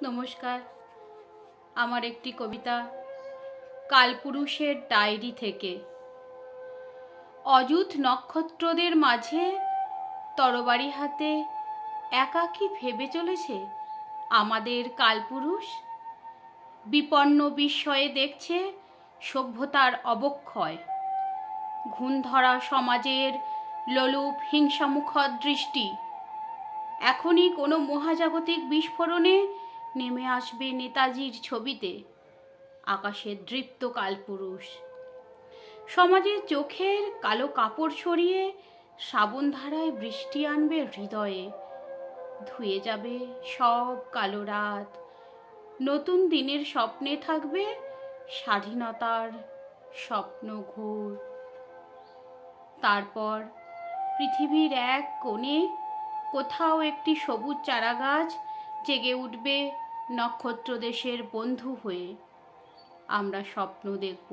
নমস্কার। আমার একটি কবিতা কালপুরুষের ডায়েরি থেকে। অযুত নক্ষত্রদের মাঝে তরবারি হাতে একাকী ভেবে চলেছে আমাদের কালপুরুষ। বিপন্ন বিস্ময়ে দেখছে সভ্যতার অবক্ষয়, ঘুণধরা সমাজের লোলুপ হিংসামুখর দৃষ্টি। এখনই কোনো মহাজাগতিক বিস্ফোরণে নেমে আসবে নেতাজির ছবিতে আকাশের দৃপ্ত কালপুরুষ। সমাজের চোখের কালো কাপড় সরিয়ে শ্রাবণ ধারায় বৃষ্টি আনবে হৃদয়ে, ধুয়ে যাবে সব কালো রাত। নতুন দিনের স্বপ্নে থাকবে স্বাধীনতার স্বপ্ন ঘোর। তারপর পৃথিবীর এক কোণে কোথাও একটি সবুজ চারাগাছ জেগে উঠবে নক্ষত্র দেশের বন্ধু হয়ে। আমরা স্বপ্ন দেখব,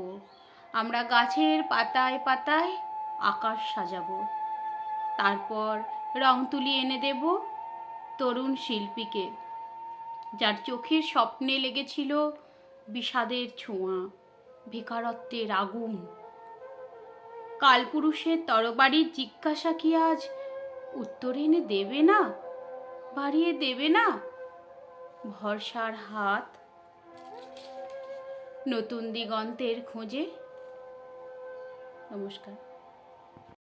আমরা গাছের পাতায় পাতায় আকাশ সাজাবো। তারপর রং তুলি এনে দেব তরুণ শিল্পীকে, যার চোখের স্বপ্নে লেগেছিল বিষাদের ছোঁয়া, বেকারত্বের আগুন। কালপুরুষের তরবারির জিজ্ঞাসা কি আজ উত্তর এনে দেবে না, বাড়িয়ে দেবে না ভরসার হাত নতুন দিগন্তের খোঁজে? নমস্কার।